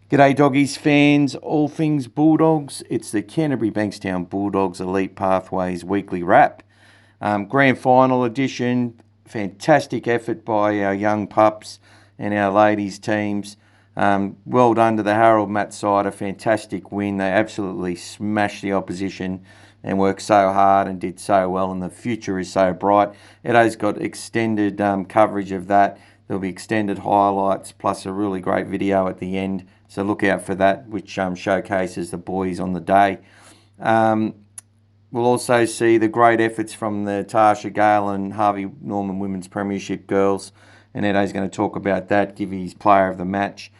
G'day doggies fans, all things Bulldogs. It's the Canterbury-Bankstown Bulldogs Elite Pathways weekly wrap. Grand final edition, fantastic effort by our young pups and our ladies teams. Well done to the Harold Matt side, a fantastic win. They absolutely smashed the opposition and worked so hard and did so well, and the future is so bright. Eddo's got extended coverage of that. There'll be extended highlights plus a really great video at the end. So look out for that, which showcases the boys on the day. We'll also see the great efforts from the Tasha Gale and Harvey Norman Women's Premiership girls. And Eddo's going to talk about that, give his player of the match.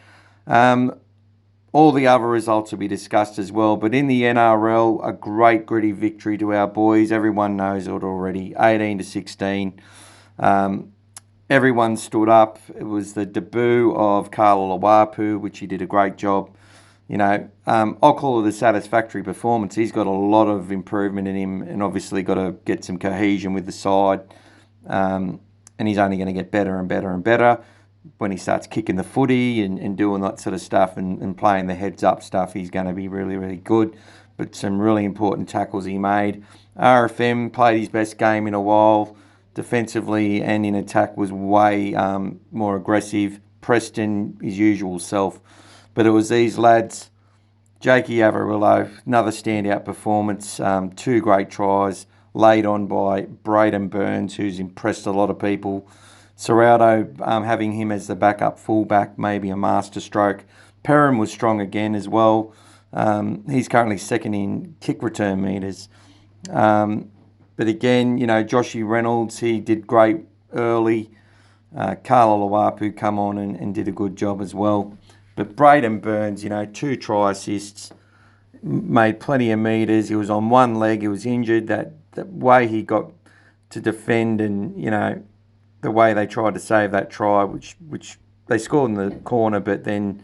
All the other results will be discussed as well. But in the NRL, a great gritty victory to our boys. Everyone knows it already, 18-16. Everyone stood up. It was the debut of Carla Lawapu, which he did a great job. I'll call it a satisfactory performance. He's got a lot of improvement in him and obviously got to get some cohesion with the side. And he's only going to get better and better and better when he starts kicking the footy and doing that sort of stuff and playing the heads up stuff. He's going to be really, really good. But some really important tackles he made. RFM played his best game in a while. Defensively and in attack was way more aggressive. Preston, his usual self. But it was these lads, Jakey Averillo, another standout performance, 2 great tries, laid on by Braden Burns, who's impressed a lot of people. Serrato, having him as the backup fullback, maybe a masterstroke. Perham was strong again as well. He's currently second in kick return meters. But again, Joshy Reynolds, he did great early. Carla Lawapu come on and did a good job as well. But Braden Burns, 2 try assists, made plenty of meters. He was on one leg, he was injured. That way he got to defend and, the way they tried to save that try, which they scored in the corner, but then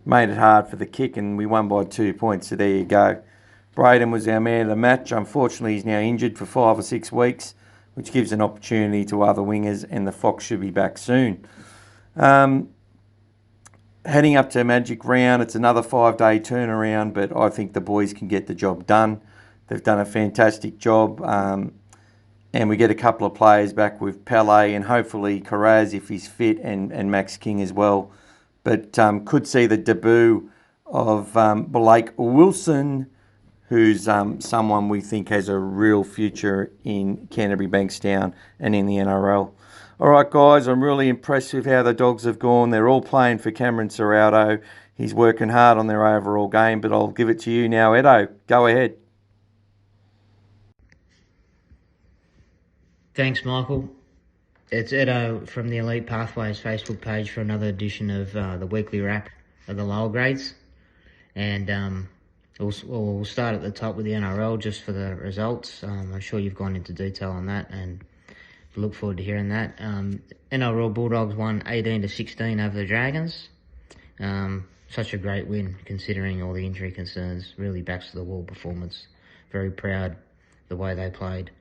made it hard for the kick, and we won by 2 points. So there you go. Braden was our man of the match. Unfortunately, he's now injured for 5 or 6 weeks, which gives an opportunity to other wingers, and the Fox should be back soon. Heading up to Magic Round, it's another 5-day turnaround, but I think the boys can get the job done. They've done a fantastic job, and we get a couple of players back with Pele and hopefully Carraz if he's fit, and Max King as well. But could see the debut of Blake Wilson, who's someone we think has a real future in Canterbury-Bankstown and in the NRL. All right, guys, I'm really impressed with how the Dogs have gone. They're all playing for Cameron Serrato. He's working hard on their overall game, but I'll give it to you now, Eddo. Go ahead. Thanks, Michael. It's Eddo from the Elite Pathways Facebook page for another edition of the weekly wrap of the lower grades. And we'll start at the top with the NRL just for the results. I'm sure you've gone into detail on that and look forward to hearing that. NRL Bulldogs won 18-16 over the Dragons. Such a great win considering all the injury concerns. Really backs to the wall performance. Very proud the way they played.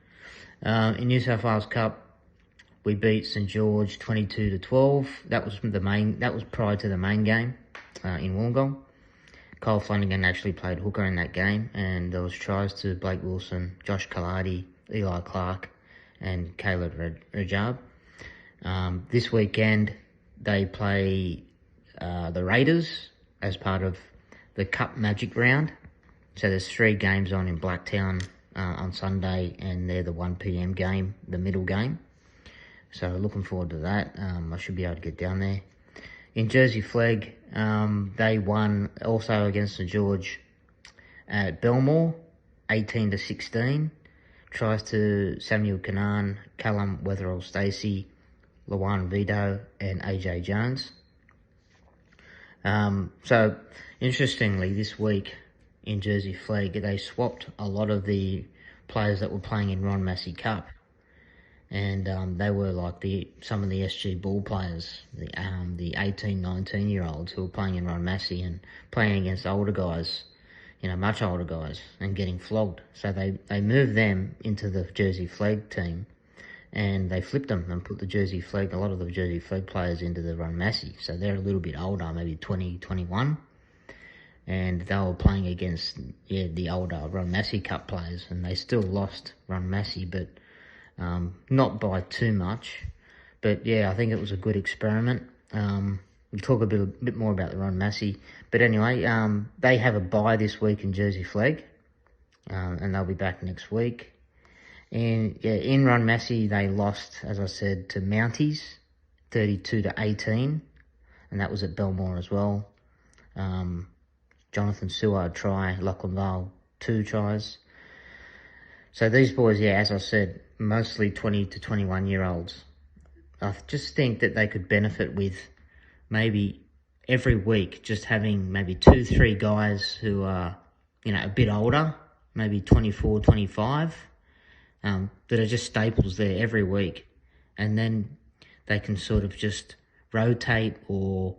In New South Wales Cup, we beat St George 22-12. That was prior to the main game in Wollongong. Cole Flanagan actually played hooker in that game, and there was tries to Blake Wilson, Josh Kaladi, Eli Clark, and Caleb Rajab. This weekend, they play the Raiders as part of the Cup Magic Round. So there's 3 games on in Blacktown on Sunday, and they're the 1 p.m. game, the middle game. So looking forward to that. I should be able to get down there. In Jersey Flegg, they won also against St George at Belmore, 18-16. Tries to Samuel Kanan, Callum Weatherall-Stacey, Lawan Vito, and AJ Jones. So, interestingly, this week in Jersey Flegg, they swapped a lot of the players that were playing in Ron Massey Cup. And they were like some of the SG Bull players, the 18, 19-year-olds who were playing in Ron Massey and playing against older guys, much older guys, and getting flogged. So they moved them into the Jersey Flegg team, and they flipped them and put a lot of the Jersey Flegg players into the Ron Massey. So they're a little bit older, maybe 20, 21. and they were playing against the older Ron Massey Cup players, and they still lost Ron Massey, but not by too much. But yeah, I think it was a good experiment. We'll talk a bit more about the Ron Massey. But anyway, they have a bye this week in Jersey Flegg, and they'll be back next week. And yeah, in Ron Massey, they lost, as I said, to Mounties, 32-18, and that was at Belmore as well. Jonathan Seward try, Lachlan Vale 2 tries. So these boys, yeah, as I said, mostly 20 to 21 year olds. I just think that they could benefit with maybe every week just having maybe 2-3 guys who are, a bit older, maybe 24, 25, that are just staples there every week. And then they can sort of just rotate or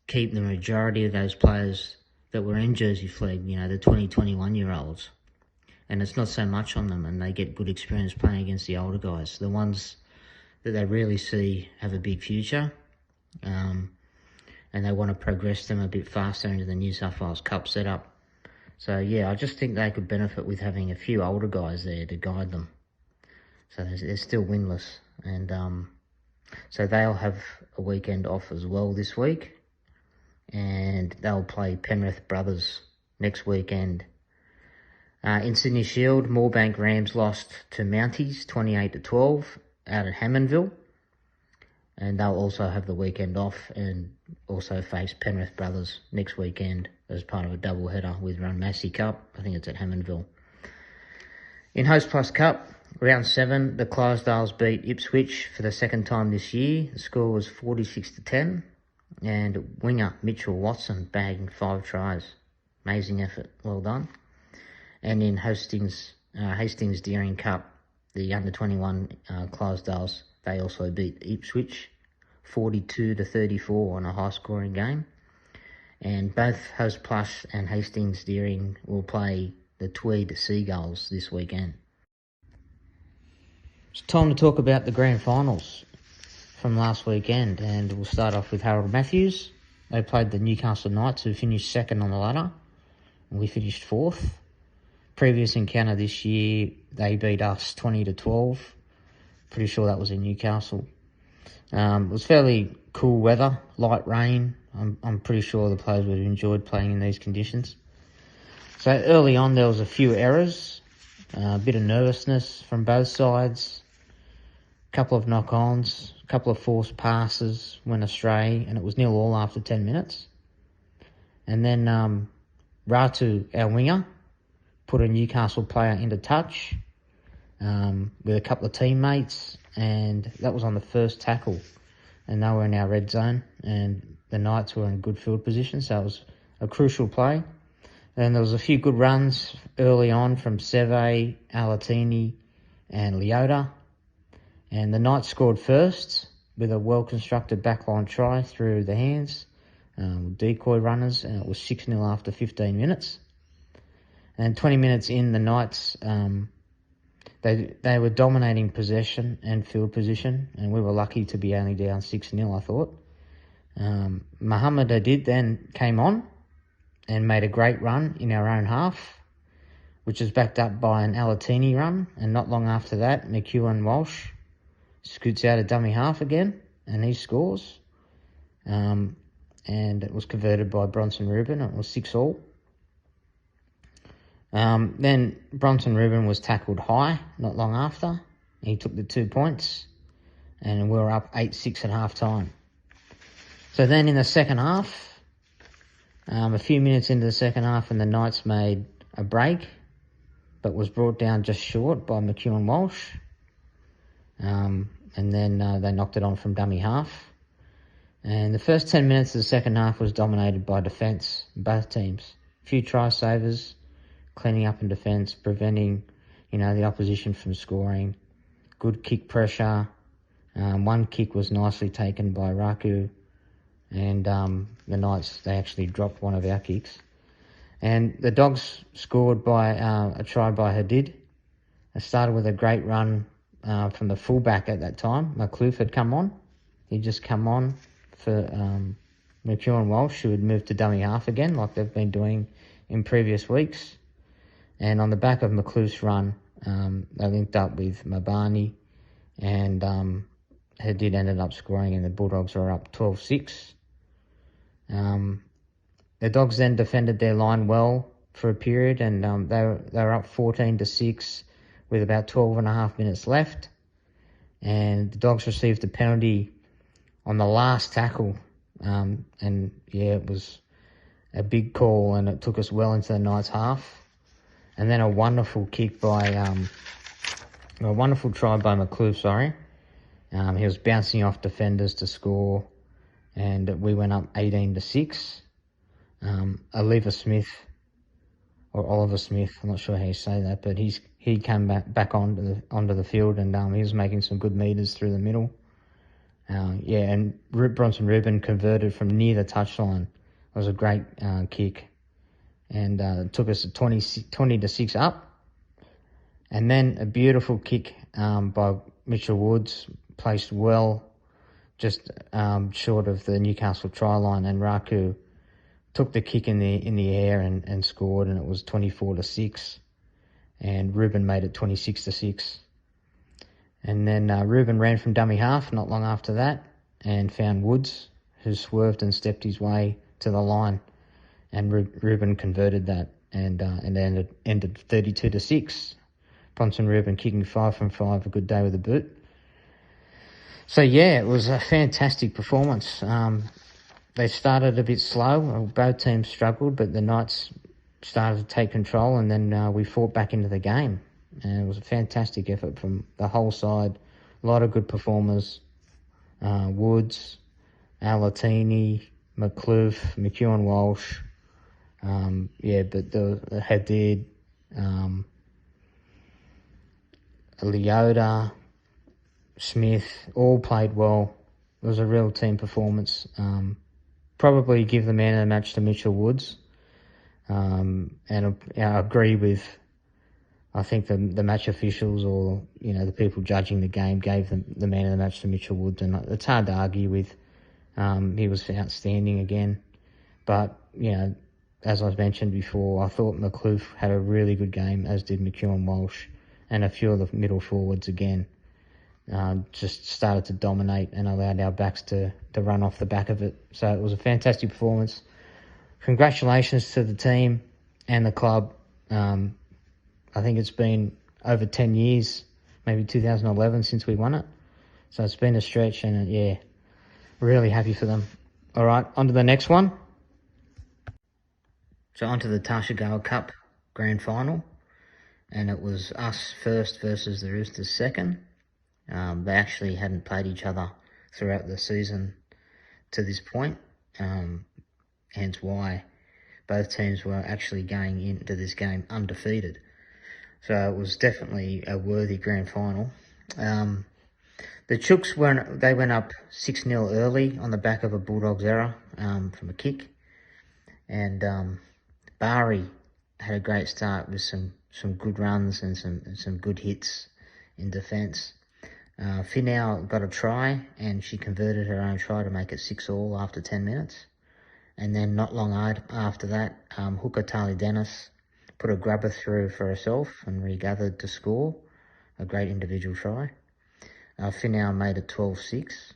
keep the majority of those players that were in Jersey Flegg, the 20, 21 year olds. And it's not so much on them, and they get good experience playing against the older guys, the ones that they really see have a big future, and they want to progress them a bit faster into the New South Wales Cup setup. So yeah, I just think they could benefit with having a few older guys there to guide them. So they're still winless, and so they'll have a weekend off as well this week, and they'll play Penrith Brothers next weekend. In Sydney Shield, Moorebank Rams lost to Mounties 28-12 out at Hammondville, and they'll also have the weekend off and also face Penrith Brothers next weekend as part of a double header with Ron Massey Cup. I think it's at Hammondville. In Host Plus Cup, round 7, the Clydesdales beat Ipswich for the second time this year. The score was 46-10, and winger Mitchell Watson bagging 5 tries. Amazing effort, well done. And in Hastings Deering Cup, the under-21 Clydesdales, they also beat Ipswich 42-34 on a high-scoring game. And both Host Plus and Hastings Deering will play the Tweed Seagulls this weekend. It's time to talk about the grand finals from last weekend, and we'll start off with Harold Matthews. They played the Newcastle Knights, who finished second on the ladder, and we finished 4th. Previous encounter this year, they beat us 20-12. Pretty sure that was in Newcastle. It was fairly cool weather, light rain. I'm pretty sure the players would have enjoyed playing in these conditions. So early on, there was a few errors, a bit of nervousness from both sides, a couple of knock-ons, a couple of forced passes went astray, and it was 0-0 after 10 minutes. And then Ratu, our winger, put a Newcastle player into touch with a couple of teammates, and that was on the first tackle, and they were in our red zone, and the Knights were in good field position, so it was a crucial play. And there was a few good runs early on from Seve, Alatini and Leota, and the Knights scored first with a well-constructed backline try through the hands, decoy runners, and it was 6-0 after 15 minutes. And 20 minutes in, the Knights, they were dominating possession and field position, and we were lucky to be only down 6-0, I thought. Mohamed Adid then came on and made a great run in our own half, which was backed up by an Alatini run, and not long after that, McEwen Walsh scoots out a dummy half again, and he scores. And it was converted by Bronson Rubin, and it was 6-all. Then Bronson Rubin was tackled high not long after. He took the 2 points, and we were up 8-6 at half time. So then in the second half, a few minutes into the second half, and the Knights made a break, but was brought down just short by McEwen Walsh. And then they knocked it on from dummy half. And the first 10 minutes of the second half was dominated by defence, both teams. A few try savers, cleaning up in defence, preventing, the opposition from scoring. Good kick pressure. One kick was nicely taken by Raku, and the Knights, they actually dropped one of our kicks. And the Dogs scored by a try by Hadid. It started with a great run from the fullback at that time. McCloof had come on. He'd just come on for McEwen Walsh, who had moved to dummy half again, like they've been doing in previous weeks. And on the back of McCluth's run, they linked up with Mabani, and Hadid ended up scoring, and the Bulldogs are up 12-6. The Dogs then defended their line well for a period, and they were up 14-6 with about 12.5 minutes left. And the Dogs received a penalty on the last tackle, and yeah, it was a big call, and it took us well into the Knights' half. And then a wonderful kick by, a wonderful try by McCluth, sorry. He was bouncing off defenders to score, and we went up 18-6. Oliver Smith, or Oliver Smith, I'm not sure how you say that, but he came back onto the field, and he was making some good meters through the middle. And Bronson Reuben converted from near the touchline. It was a great kick, and it took us 20-6 up. And then a beautiful kick by Mitchell Woods, placed well, just short of the Newcastle try line, and Raku took the kick in the air and scored, and it was 24-6. And Reuben made it 26-6. And then Reuben ran from dummy half not long after that and found Woods, who swerved and stepped his way to the line. And Reuben converted that, and ended 32-6. Bronson Reuben kicking 5 from 5, a good day with a boot. So yeah, it was a fantastic performance. They started a bit slow. Both teams struggled, but the Knights started to take control, and then we fought back into the game. And it was a fantastic effort from the whole side. A lot of good performers. Woods, Alatini, McCluth, McEwen Walsh. But the Hadid, Leota, Smith, all played well. It was a real team performance. Probably give the man of the match to Mitchell Woods. And I agree with, I think the match officials, or the people judging the game, gave the man of the match to Mitchell Woods, and it's hard to argue with. He was outstanding again. But as I've mentioned before, I thought McCluth had a really good game, as did McEwen Walsh, and a few of the middle forwards again. Just started to dominate and allowed our backs to run off the back of it. So it was a fantastic performance. Congratulations to the team and the club. I think it's been over 10 years, maybe 2011 since we won it. So it's been a stretch, and really happy for them. All right, on to the next one. So on to the Tasha Gale Cup Grand Final. And it was us first versus the Roosters second. They actually hadn't played each other throughout the season to this point. Hence why both teams were actually going into this game undefeated. So it was definitely a worthy grand final. The Chooks went up 6-0 early on the back of a Bulldogs error from a kick. And Bari had a great start with some good runs and some good hits in defence. Finau got a try, and she converted her own try to make it 6-all after 10 minutes. And then not long after that, Hooker Tali Dennis put a grubber through for herself and regathered to score. A great individual try. Finau made it 12-6.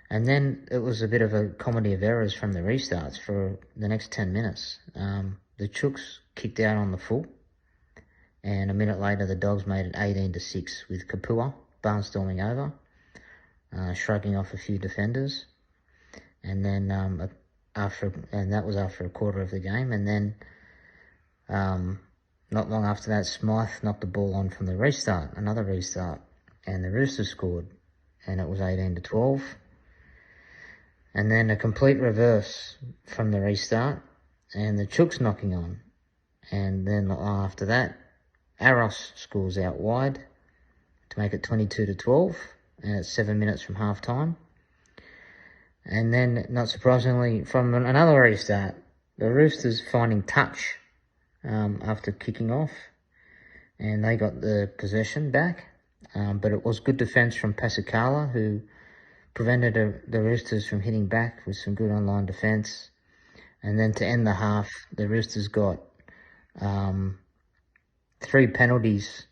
And then it was a bit of a comedy of errors from the restarts for the next 10 minutes. The Chooks kicked out on the full, and a minute later the Dogs made it 18-6 with Kapua barnstorming over, shrugging off a few defenders. And then that was after a quarter of the game. And then not long after that, Smythe knocked the ball on from the restart, another restart, and the Roosters scored, and it was 18-12. And then a complete reverse from the restart, and the Chooks knocking on. And then after that, Aros scores out wide to make it 22-12, and it's 7 minutes from half time. And then, not surprisingly, from another restart, the Roosters finding touch after kicking off, and they got the possession back. But it was good defence from Pasicala, who prevented the Roosters from hitting back with some good online defence. And then to end the half, the Roosters got 3 penalties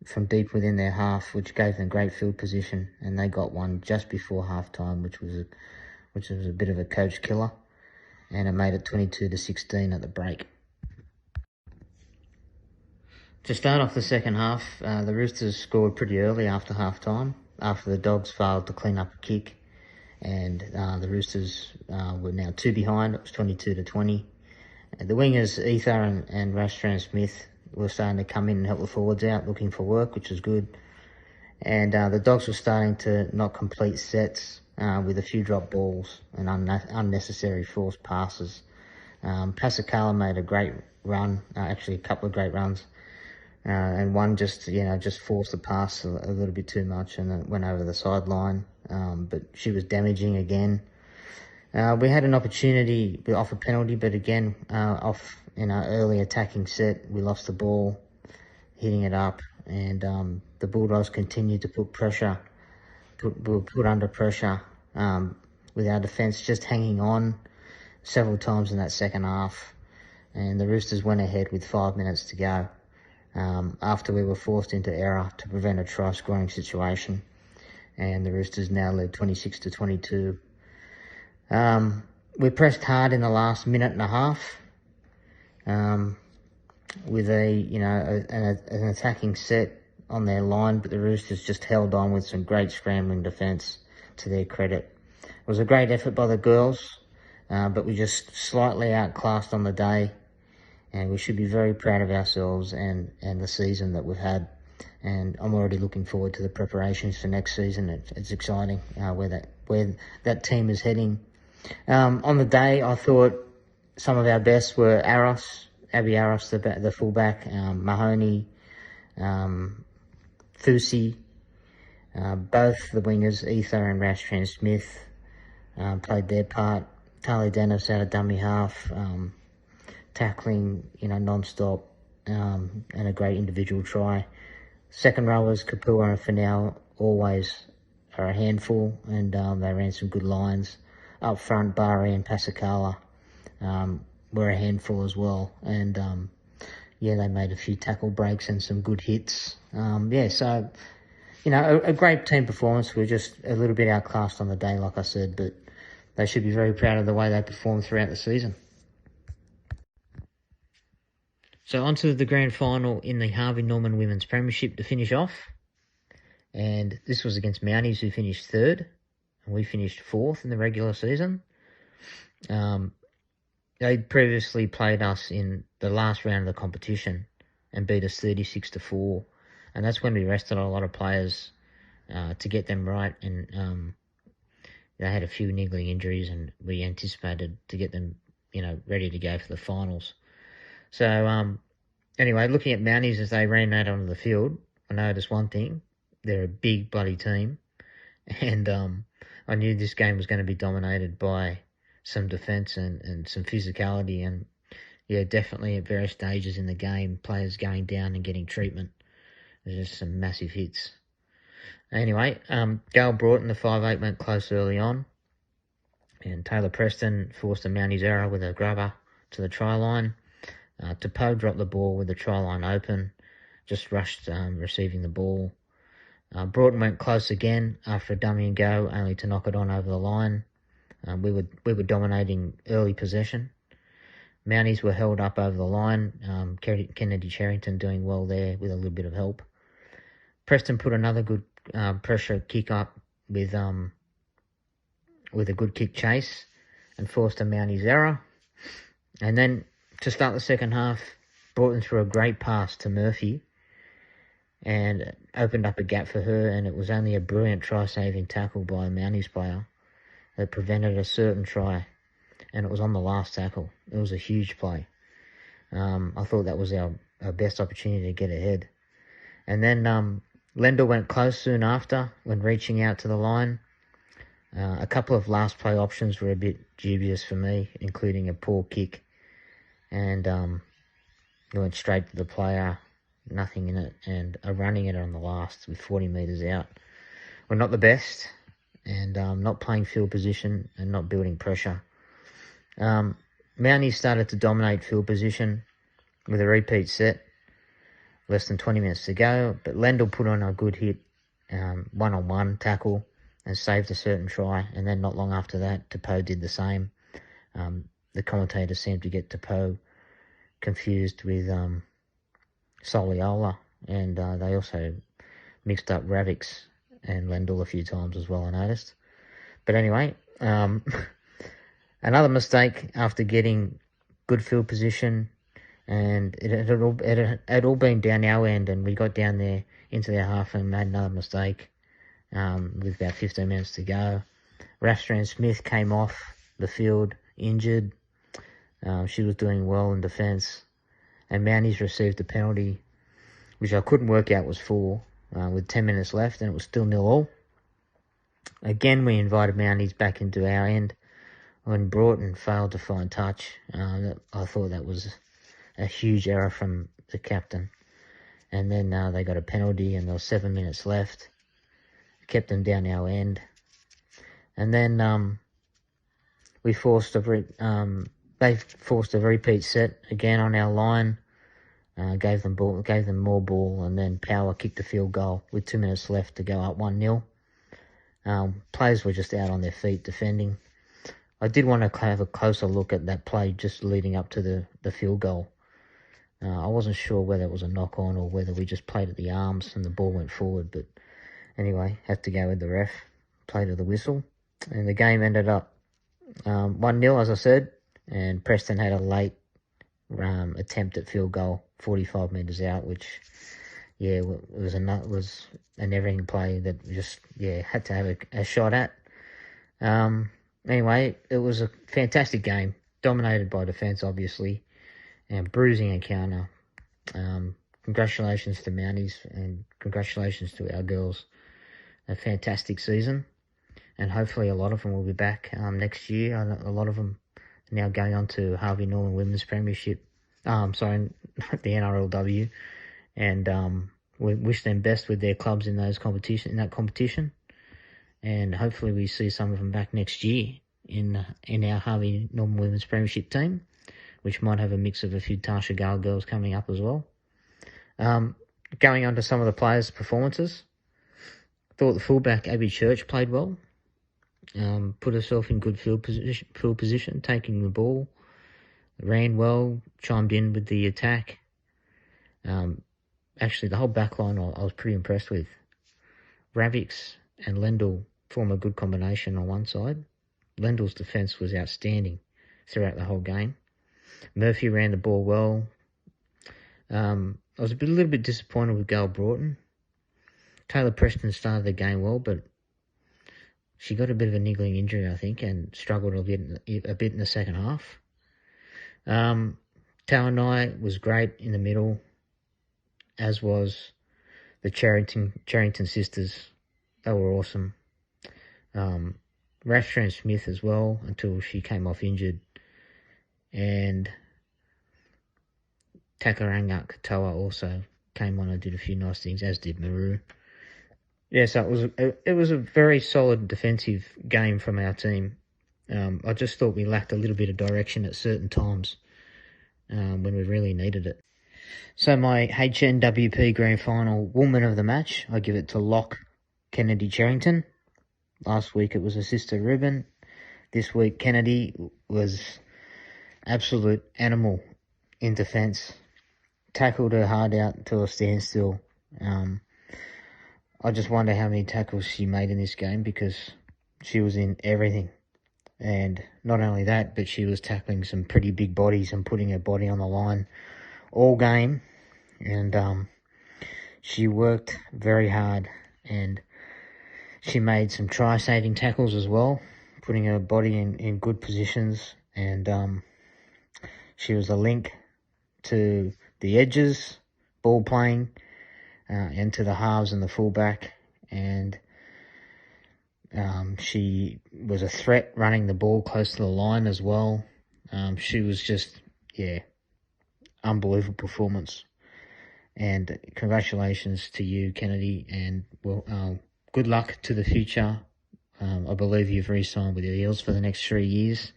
from deep within their half, which gave them great field position, and they got one just before halftime, which was a bit of a coach killer, and it made it 22-16 at the break. To start off the second half, the Roosters scored pretty early after halftime, after the Dogs failed to clean up a kick, and the Roosters were now 2 behind. It was 22-20. The wingers, Eddo and Smith, were starting to come in and help the forwards out, looking for work, which was good. And the Dogs were starting to not complete sets with a few drop balls and unnecessary forced passes. Pasakala made a great run, actually a couple of great runs, and one just forced the pass a little bit too much and it went over the sideline. But she was damaging again. We had an opportunity off a penalty, but again, off in our early attacking set, we lost the ball, hitting it up, and the Bulldogs continued to put pressure, were put under pressure with our defence just hanging on several times in that second half, and the Roosters went ahead with 5 minutes to go after we were forced into error to prevent a try scoring situation, and the Roosters now led 26-22. We pressed hard in the last minute and a half with an attacking set on their line, but the Roosters just held on with some great scrambling defence to their credit. It was a great effort by the girls, but we just slightly outclassed on the day, and we should be very proud of ourselves and the season that we've had. And I'm already looking forward to the preparations for next season. It's exciting where that team is heading. On the day, I thought some of our best were Abby Aros, the fullback, Mahoney, Fusi, both the wingers, Eddo and Rastran Smith, played their part. Tali Dennis out of dummy half, tackling, non-stop, and a great individual try. Second rowers, Kapua and Fanel, always are a handful, and they ran some good lines. Up front, Bari and Pasakala were a handful as well, and they made a few tackle breaks and some good hits. So a great team performance. We're just a little bit outclassed on the day, like I said, but they should be very proud of the way they performed throughout the season. So on to the grand final in the Harvey Norman Women's Premiership to finish off, and this was against Mounties, who finished 3rd. And we finished 4th in the regular season. They previously played us in the last round of the competition and beat us 36-4. And that's when we rested a lot of players to get them right. And they had a few niggling injuries, and we anticipated to get them, ready to go for the finals. So anyway, looking at Mounties as they ran out onto the field, I noticed one thing: they're a big bloody team, and I knew this game was going to be dominated by some defence and some physicality, and definitely at various stages in the game, players going down and getting treatment. There's just some massive hits. Anyway, Gail Broughton, the 5'8", went close early on, and Taylor Preston forced a Mounties error with a grubber to the try line. Tapo dropped the ball with the try line open, just rushed receiving the ball. Broughton went close again after a dummy and go, only to knock it on over the line. We were dominating early possession. Mounties were held up over the line. Kennedy Cherrington doing well there with a little bit of help. Preston put another good pressure kick up with a good kick chase and forced a Mounties error. And then to start the second half, Broughton threw a great pass to Murphy and opened up a gap for her, and it was only a brilliant try-saving tackle by a Mounties player that prevented a certain try, and it was on the last tackle. It was a huge play. I thought that was our best opportunity to get ahead. And then Lendl went close soon after when reaching out to the line. A couple of last play options were a bit dubious for me, including a poor kick, and he went straight to the player, nothing in it, and a running it on the last with 40 metres out. Well, not the best, and not playing field position and not building pressure. Mounties started to dominate field position with a repeat set, less than 20 minutes to go, but Lendl put on a good hit, one-on-one tackle, and saved a certain try, and then not long after that, Depoe did the same. The commentators seemed to get Depoe confused with Soliola, and they also mixed up Ravix and Lendl a few times as well, I noticed. But anyway, another mistake after getting good field position, and it had all been down our end, and we got down there into their half and made another mistake with about 15 minutes to go. Rafstrand Smith came off the field injured. She was doing well in defence, and Mounties received a penalty, which I couldn't work out was for, with 10 minutes left, and it was still 0-0. Again, we invited Mounties back into our end when Broughton failed to find touch. I thought that was a huge error from the captain. And then they got a penalty, and there was 7 minutes left. Kept them down our end. And then they forced a repeat set again on our line. Gave them more ball, and then Power kicked a field goal with 2 minutes left to go up 1-0. Players were just out on their feet defending. I did want to have a closer look at that play just leading up to the field goal. I wasn't sure whether it was a knock-on or whether we just played at the arms and the ball went forward. But anyway, had to go with the ref, play to the whistle. And the game ended up 1-0, as I said. And Preston had a late attempt at field goal, 45 metres out, which, was an everything play that just, had to have a shot at. Anyway, it was a fantastic game, dominated by defence, obviously, and bruising encounter. Congratulations to Mounties, and congratulations to our girls. A fantastic season, and hopefully a lot of them will be back next year. A lot of them are now going on to Harvey Norman Women's Premiership. The NRLW, and we wish them best with their clubs in that competition. And hopefully we see some of them back next year in our Harvey Norman Women's Premiership team, which might have a mix of a few Tasha Gale girls coming up as well. Going on to some of the players' performances, thought the fullback Abby Church played well. Put herself in good field position, taking the ball, ran well, chimed in with the attack. Actually, the whole back line I was pretty impressed with. Ravix and Lendl form a good combination on one side. Lendl's defence was outstanding throughout the whole game. Murphy ran the ball well. I was a little bit disappointed with Gail Broughton. Taylor Preston started the game well, but she got a bit of a niggling injury, I think, and struggled a bit in the second half. Tawanai was great in the middle, as was the Charrington sisters. They were awesome. Rafstrand Smith as well, until she came off injured. And Takaranga Katoa also came on and did a few nice things, as did Maru. Yeah, so it was a very solid defensive game from our team. I just thought we lacked a little bit of direction at certain times when we really needed it. So my HNWP Grand Final woman of the match, I give it to Locke Kennedy Charrington. Last week it was her sister Ruben. This week Kennedy was absolute animal in defence. Tackled her hard out to a standstill. I just wonder how many tackles she made in this game, because she was in everything. And not only that, but she was tackling some pretty big bodies and putting her body on the line all game. And she worked very hard, and she made some try-saving tackles as well, putting her body in good positions. And she was a link to the edges, ball playing, and to the halves and the fullback. And she was a threat running the ball close to the line as well. She was just, unbelievable performance. And congratulations to you, Kennedy, and good luck to the future I believe you've re-signed with the Eels for the next 3 years.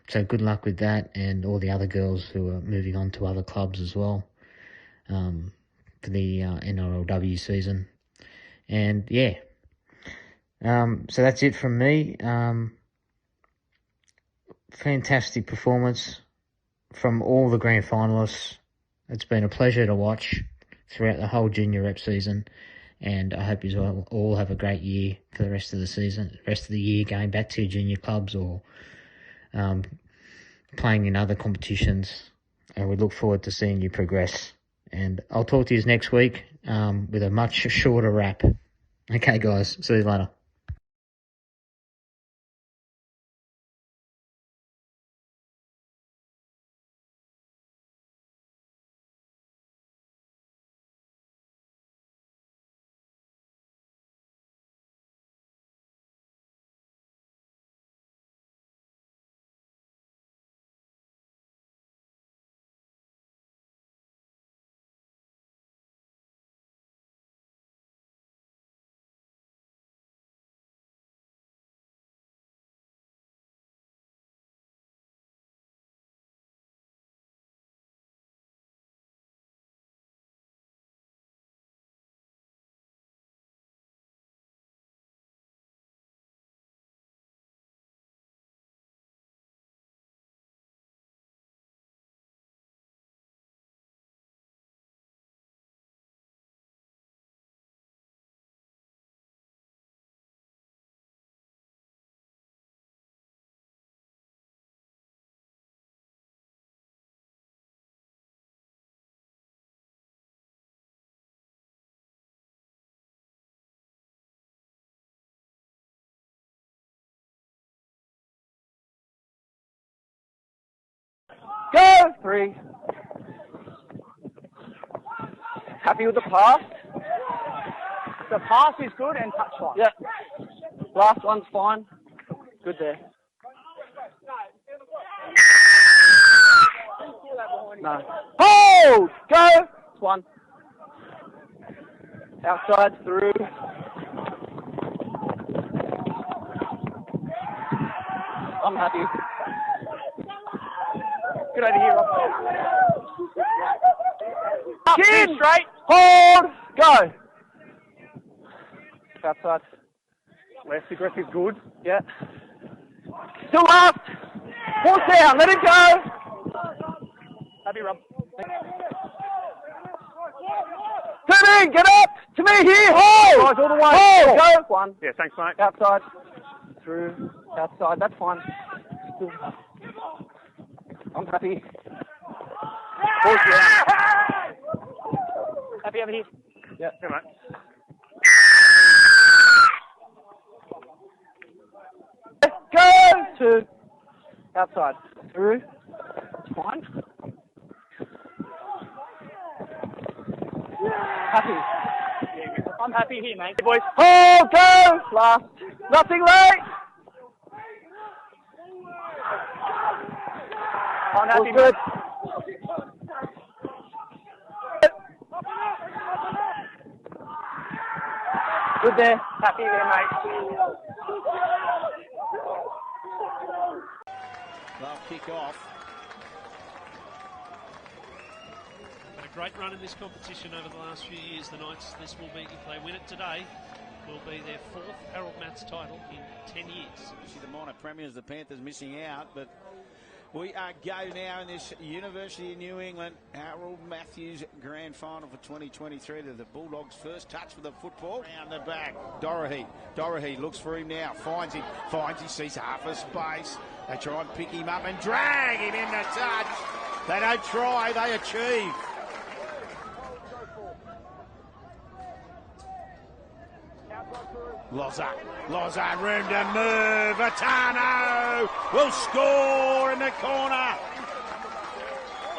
So good luck with that, and all the other girls who are moving on to other clubs as well for the NRLW season. And yeah, so that's it from me. Fantastic performance from all the grand finalists. It's been a pleasure to watch throughout the whole junior rep season, and I hope you all have a great year for the rest of the season, rest of the year, going back to junior clubs or playing in other competitions, and we look forward to seeing you progress. And I'll talk to you next week with a much shorter wrap. Okay, guys, see you later. Go! 3. Happy with the pass? The pass is good and touch fine. Yep. Last one's fine. Good there. No. Hold! Go! It's 1. Outside, through. I'm happy. Get over here, Rob. Chin! Straight. Hold! Go! Outside. Less aggressive, good. Yeah. Still last. Force down. Let it go. Happy, Rob. Turn in. Get up. To me here. Hold. Guys, all the way. Hold. Go. 1. Yeah, thanks, mate. Outside. Through. Outside. That's fine. Still. I'm happy. Force down. Happy over here. Yeah. Good, mate. Go to outside. Through. It's fine. Happy. I'm happy here, mate. Boys. Hold, go! Last. Nothing late. I'm happy, All good. Good there. Happy there, mate. They'll kick off. A great run in this competition over the last few years. The Knights, this will be, if they win it today, will be their 4th Harold Matts title in 10 years. Obviously the minor premiers, the Panthers missing out, but we are go now in this University of New England Harold Matthews Grand Final for 2023. To the Bulldogs' first touch for the football. Round the back, Dorothy looks for him now, finds him, sees half a space. They try and pick him up and drag him in the touch. They don't try, they achieve. Loza, room to move. Atano will score in the corner.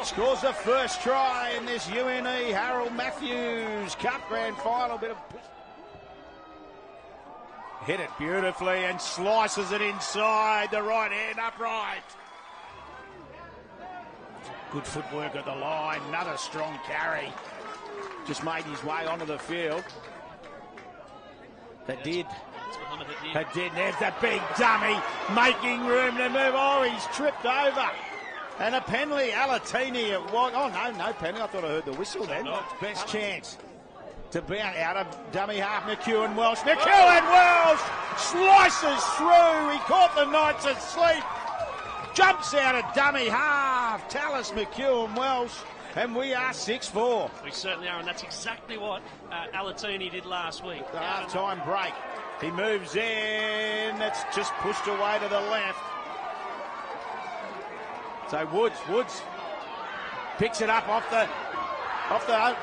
Scores the first try in this UNE Harold Matthews Cup Grand Final. Bit of hit it beautifully and slices it inside the right hand upright. Good footwork at the line. Another strong carry. Just made his way onto the field. That did. It's behind Muhammad Hadid. Hadid, there's the big dummy, making room to move. Oh, he's tripped over. And a penalty, Alatini. Oh, no penalty. I thought I heard the whistle then. Best chance to bounce out of dummy half. McEwen Welsh. McEwen Welsh slices through. He caught the Knights asleep. Jumps out of dummy half. Tallis McEwen Welsh. And we are 6-4. We certainly are, and that's exactly what Alatini did last week. The half-time break. He moves in. It's just pushed away to the left. So Woods picks it up off the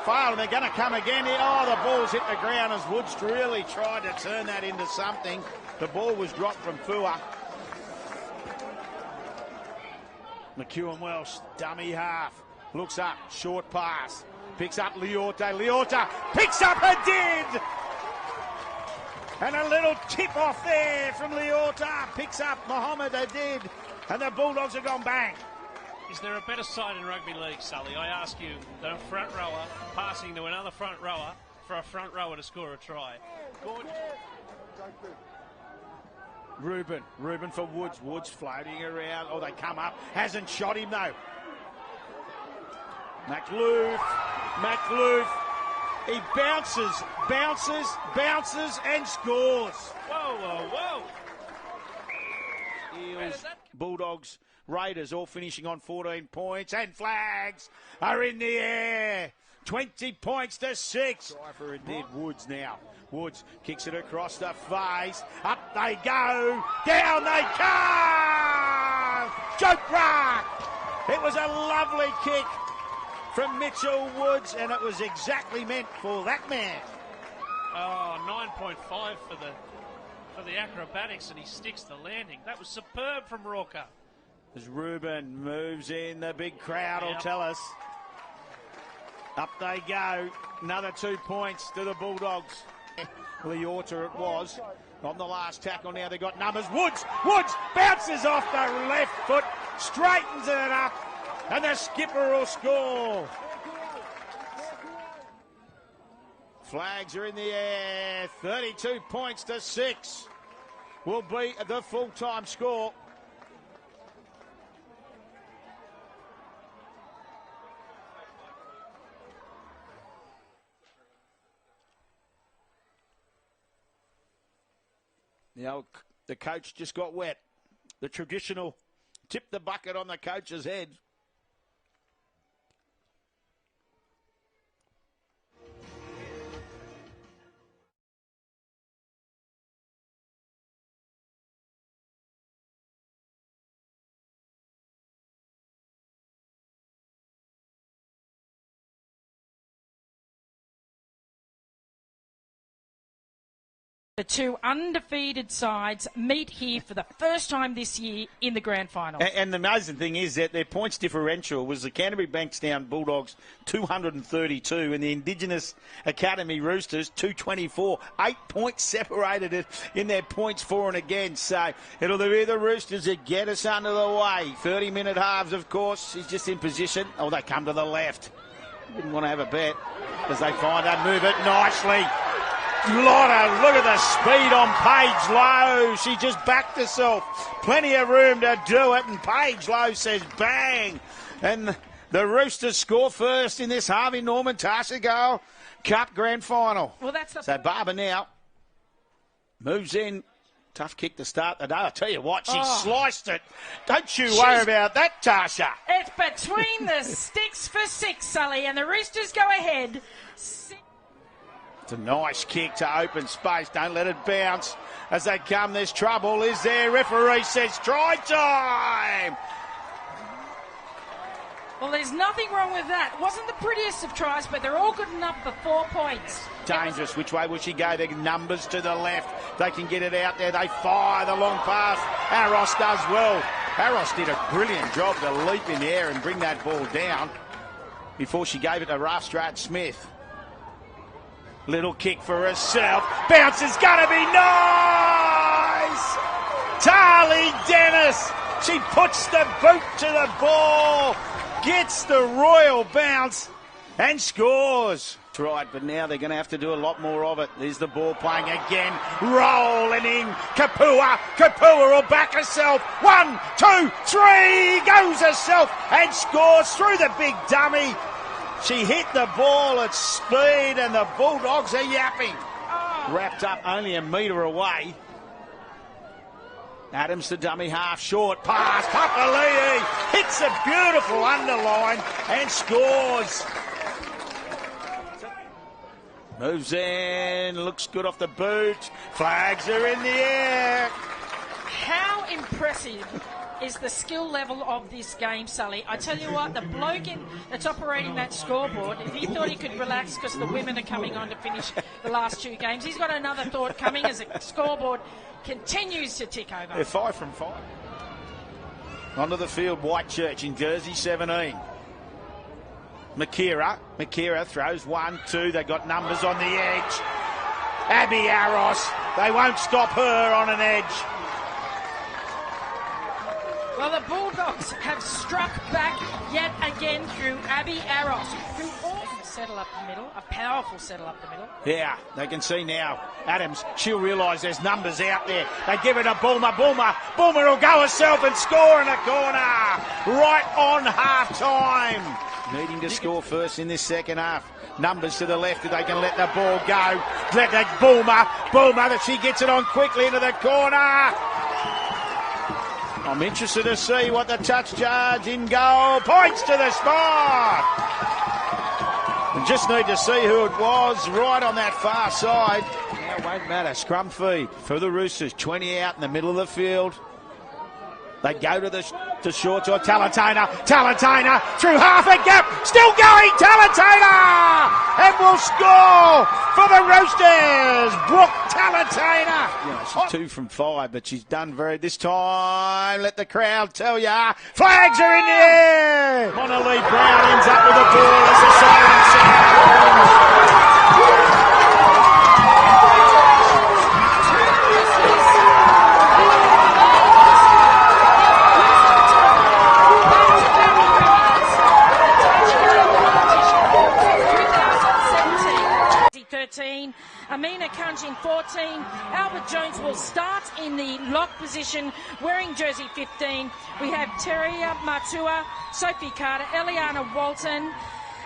foul, and they're going to come again. Oh, the ball's hit the ground as Woods really tried to turn that into something. The ball was dropped from Fua. McEwen Welsh, dummy half. Looks up, short pass. Picks up Leorta. Leorta picks up Hadid. And a little tip off there from Leorta. Picks up Mohammed Hadid. And the Bulldogs have gone bang. Is there a better side in rugby league, Sully? I ask you, than a front rower passing to another front rower for a front rower to score a try. Gorgeous. Reuben for Woods. Woods floating around. Oh, they come up. Hasn't shot him though. McLoof. He bounces, and scores. Whoa. Eels, Bulldogs, Raiders all finishing on 14 points, and flags are in the air. 20 points to 6. Try for it did. Woods now. Woods kicks it across the face. Up they go. Down they come. Joke Rock. It was a lovely kick from Mitchell Woods, and it was exactly meant for that man. Oh, 9.5 for the acrobatics, and he sticks the landing. That was superb from Rorker. As Reuben moves in, the big crowd will tell us. Up they go. Another 2 points to the Bulldogs. Leorta it was. On the last tackle now, they got numbers. Woods bounces off the left foot, straightens it up, and the skipper will score. Flags are in the air. 32 points to 6 will be the full-time score. Now, the coach just got wet. The traditional tip the bucket on the coach's head. The two undefeated sides meet here for the first time this year in the grand final. And the amazing thing is that their points differential was the Canterbury-Bankstown Bulldogs 232 and the Indigenous Academy Roosters 224. 8 points separated it in their points for and against. So it'll be the Roosters that get us under the way. 30-minute halves, of course. He's just in position. Oh, they come to the left. Didn't want to have a bet as they find that move it nicely. Look at the speed on Paige Lowe. She just backed herself. Plenty of room to do it, and Paige Lowe says bang. And the Roosters score first in this Harvey Norman Tarsha Cup Grand Final. Well, that's the so Barber now moves in. Tough kick to start the day. I'll tell you what, she sliced it. Don't you worry about that, Tarsha. It's between the sticks for 6, Sully, and the Roosters go ahead. It's a nice kick to open space. Don't let it bounce. As they come, there's trouble. Is there? Referee says try time. Well, there's nothing wrong with that. Wasn't the prettiest of tries, but they're all good enough for 4 points. Dangerous. Which way will she go? The numbers to the left. They can get it out there. They fire the long pass. Aros does well. Aros did a brilliant job to leap in the air and bring that ball down before she gave it to Rafstrat Smith. Little kick for herself. Bounce is going to be nice. Tarly Dennis. She puts the boot to the ball. Gets the royal bounce. and scores. Right, but now they're going to have to do a lot more of it. There's the ball playing again, rolling in. Kapua will back herself. 1, 2, 3, goes herself and scores through the big dummy. She hit the ball at speed and the Bulldogs are yapping. Wrapped up only a metre away. Adams the dummy half, short pass. Papali'i hits a beautiful underline and scores. Moves in, looks good off the boot. Flags are in the air. How impressive is the skill level of this game, Sully? I tell you what, the bloke that's operating that scoreboard, if he thought he could relax because the women are coming on to finish the last 2 games, he's got another thought coming as the scoreboard continues to tick over. They're 5 from 5. Onto the field, Whitechurch in jersey 17. Makira throws 1, 2. They got numbers on the edge. Abby Aros. They won't stop her on an edge. Well, the Bulldogs have struck back yet again through Abby Aros, who almost settle up the middle, a powerful settle up the middle. Yeah, they can see now. Adams, she'll realise there's numbers out there. They give it a Bulmer. Bulmer will go herself and score in a corner. Right on half-time. Needing to score first in this second half. Numbers to the left if they can let the ball go. Let that Bulmer that she gets it on quickly into the corner. I'm interested to see what the touch charge in goal points to the spot. We just need to see who it was right on that far side. Now it won't matter. Scrum feed for the Roosters. 20 out in the middle of the field. They go to the short side. Talatona through half a gap. Still going, Talatona! And will score for the Roosters. Brooke Talatona. Yeah, she's 2 from 5, but she's done very this time. Let the crowd tell ya. Flags are in the air. Monolith Brown ends up with the ball as the siren sounds. Amina Kunjin 14. Albert Jones will start in the lock position wearing jersey 15. We have Teria Matua, Sophie Carter, Eliana Walton,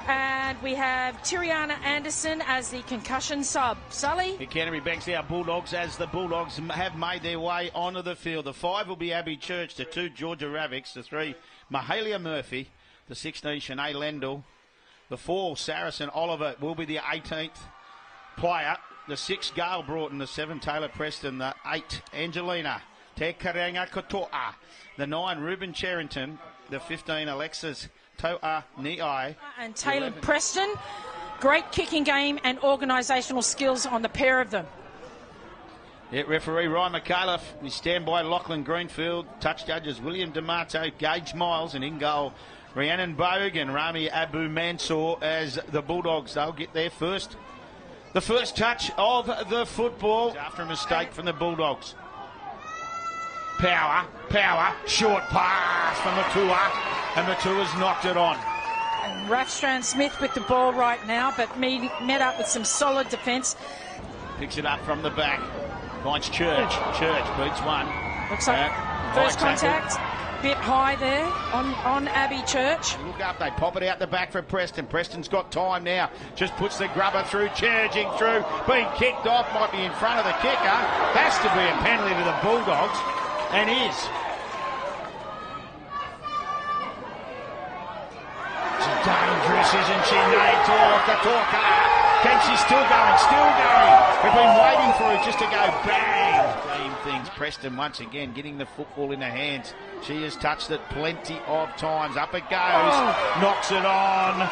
and we have Tiriana Anderson as the concussion sub. Sully? The Canterbury-Bankstown Bulldogs, as the Bulldogs have made their way onto the field. The 5 will be Abby Church, the 2 Georgia Ravics, the 3 Mahalia Murphy, the 16 Shanae Lendl, the 4 Saracen Oliver will be the 18th player, the 6 Gail Broughton, the 7 Taylor Preston, the 8 Angelina Tekaranga Kotoa, the 9 Ruben Cherrington, the 15 Alexis Toa Niai, and Taylor Preston. Great kicking game and organisational skills on the pair of them. Yeah, referee Ryan McAuliffe. We stand by Lachlan Greenfield. Touch judges William D'Amato, Gage Miles, and in goal Rhiannon Bogue and Rami Abu Mansour as the Bulldogs. They'll get there first. The first touch of the football after a mistake from the Bulldogs. Power, short pass from Matua, and Matua's knocked it on. And Rathstrand Smith with the ball right now, but met up with some solid defence. Picks it up from the back. Finds Church. Church beats one. Looks like first contact. Bit high there on Abby Church. Look up, they pop it out the back for Preston. Preston's got time now. Just puts the grubber through, charging through, being kicked off, might be in front of the kicker. Has to be a penalty to the Bulldogs, and is. She's dangerous, isn't she? Talker. Can she still going? We've been waiting for her just to go bang. Team things. Preston once again getting the football in her hands. She has touched it plenty of times. Up it goes. Knocks it on.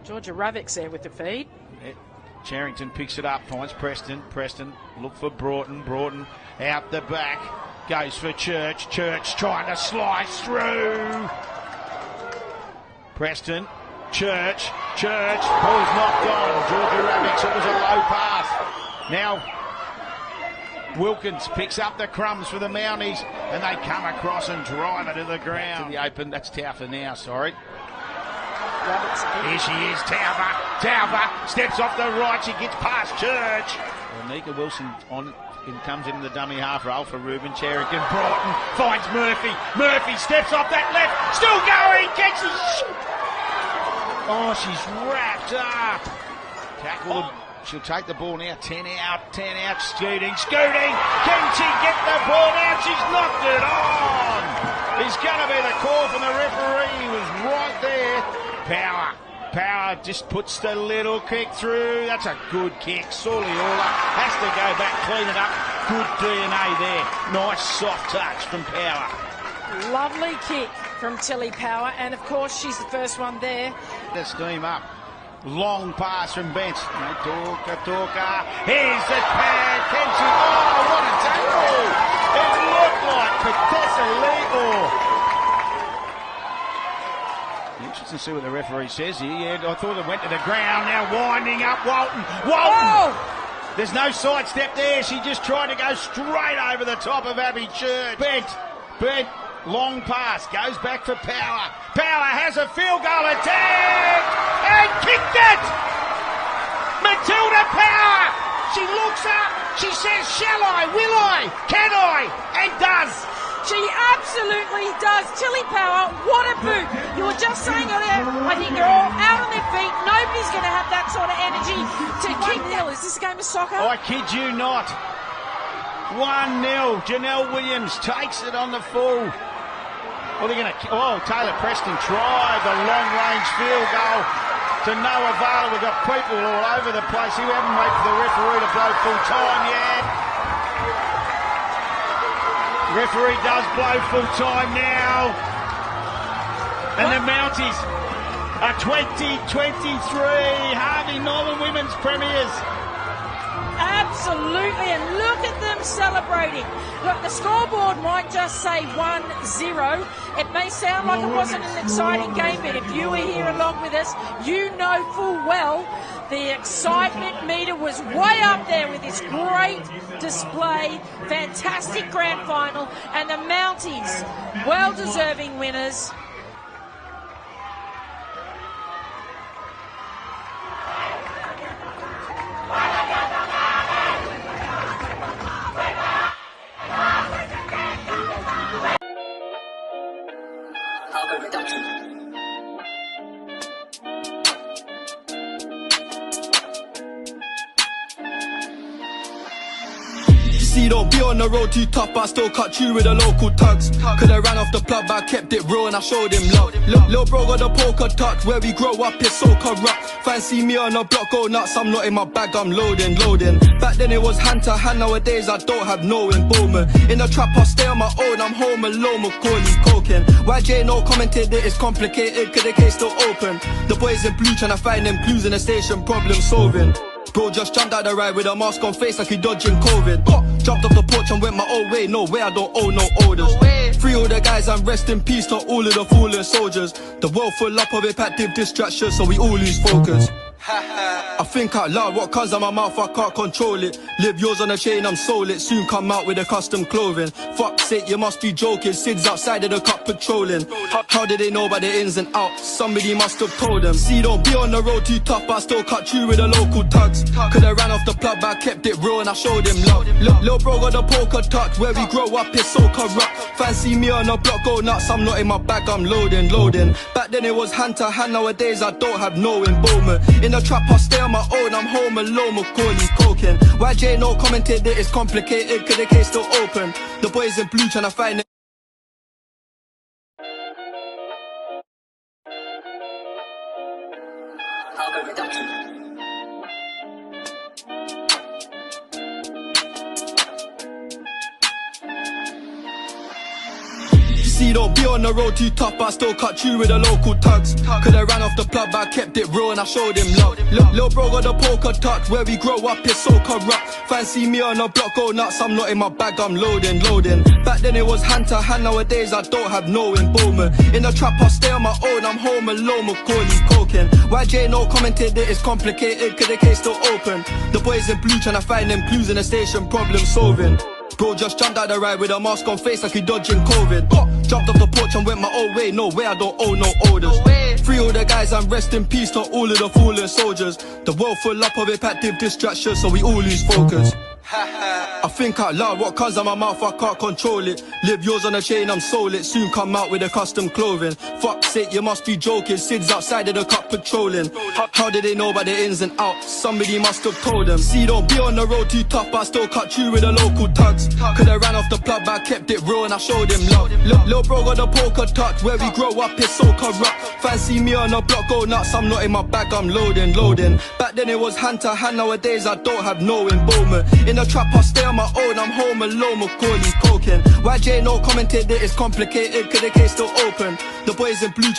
Georgia Ravics there with the feed. Charrington picks it up, finds Preston. Preston look for Broughton. Broughton out the back. Goes for Church. Church trying to slice through. Preston. Church, ball's knocked on. Georgia Ravics, it was a low pass. Now, Wilkins picks up the crumbs for the Mounties, and they come across and drive it to the ground. To the open, that's Taufa now, sorry. Roberts. Here she is, Tauber steps off the right, she gets past Church. Well, Nika Wilson comes into the dummy half role for Ruben Cherrican. Broughton finds Murphy. Murphy steps off that left, still going, catches. Oh, she's wrapped up. Tackle. She'll take the ball now. 10 out, scooting. Can she get the ball now? She's knocked it on. It's going to be the call from the referee. He was right there. Power just puts the little kick through. That's a good kick. Sorliola has to go back, clean it up. Good DNA there. Nice soft touch from Power. Lovely kick from Tilly Power, and of course she's the first one there. The steam up. Long pass from bench. Talker. Here's the pad. Can she? Oh, what a tackle! It looked like Patessa Lee. Interesting to see what the referee says here. Yeah, I thought it went to the ground. Now winding up Walton. Oh! There's no sidestep there. She just tried to go straight over the top of Abby Church. Bent. Long pass. Goes back for Power. Power has a field goal attempt and kicked it. Matilda Power. She looks up. She says, shall I? Will I? Can I? And does. She absolutely does. Tilly Power, what a boot. You were just saying earlier, I think they're all out on their feet. Nobody's going to have that sort of energy to kick that. Is this a game of soccer? I kid you not. 1-0. Janelle Williams takes it on the full. What are they going to... Oh, Taylor Preston tried the long-range field goal to no avail. We've got people all over the place. We haven't waited for the referee to blow full time yet. Referee does blow full time now. And the Mounties are 2023 Harvey Norman Women's Premiers. Absolutely, and look at them celebrating. Look, the scoreboard might just say 1-0. It may sound like it wasn't an exciting game, but if you were here along with us, you know full well the excitement meter was way up there with this great display. Fantastic grand final, and the Mounties, well-deserving winners. See, don't be on the road too tough, but I still cut you with the local tugs. Could I ran off the plug, but I kept it real and I showed him love. Lil' bro got the poker tucked, where we grow up is so corrupt. Fancy me on the block, go nuts, I'm not in my bag, I'm loading. Back then it was hand to hand, nowadays I don't have no involvement. In the trap I stay on my own, I'm home alone, Macaulay coking. YJ no commented that it's complicated, cause the case still open. The boys in blue tryna find them clues in the station, problem solving. Bro just jumped out the ride with a mask on face like he dodging COVID. Jumped off the porch and went my own way, no way I don't owe no orders. Free all the guys and rest in peace to all of the fallen soldiers. The world full up of impactive distractions, so we all lose focus. I think out loud, what comes out my mouth, I can't control it. Live yours on a chain, I'm sold it. Soon come out with a custom clothing. Fuck's sake, you must be joking. Sid's outside of the cup patrolling. How did they know about the ins and outs? Somebody must have told them. See, don't be on the road too tough, but I still cut you with the local tugs. Could I ran off the plug, but I kept it real and I showed him love. Lil' bro got the poker tucked, where we grow up is so corrupt. Fancy me on the block, go nuts, I'm not in my bag, I'm loading. Back then it was hand to hand, nowadays I don't have no involvement. In the trap I stay on my own, I'm home alone, Macaulay coking. YJ no commented that it's complicated, cause the case still open. The boys in blue tryna find it. See, don't be on the road too tough, but I still cut you with the local tugs. Could I ran off the plug, but I kept it real and I showed him love. Lil' bro got the poker tucked, where we grow up is so corrupt. Fancy me on the block, go nuts, I'm not in my bag, I'm loading. Back then it was hand to hand, nowadays I don't have no involvement. In the trap I stay on my own, I'm home alone, Macaulay coking. YJ no commented that it's complicated, cause the case still open. The boys in blue tryna find them clues in the station, problem solving. Bro just jumped out the ride with a mask on face like he dodging COVID. Jumped off the porch and went my own way. No way, I don't owe no orders. Free all the guys and rest in peace to all of the fallen soldiers. The world full up of repetitive distractions, so we all lose focus. I think out loud, what comes out my mouth, I can't control it. Live yours on a chain, I'm sold it. Soon come out with a custom clothing. Fuck's sake, you must be joking. Sid's outside of the cup patrolling. How did they know about the ins and outs? Somebody must have told them. See, don't be on the road too tough, but I still cut you with the local tugs. Could've ran off the plug, but I kept it real and I showed him love. Lil' bro got the poker touch. Where we grow up is so corrupt. Fancy me on the block, go nuts. I'm not in my bag, I'm loading. Back then it was hand to hand, nowadays I don't have no involvement. In the trap I stay on my own, I'm home alone, Macaulay's coking. YJ no commented that it's complicated, cause the case still open. The boys in blue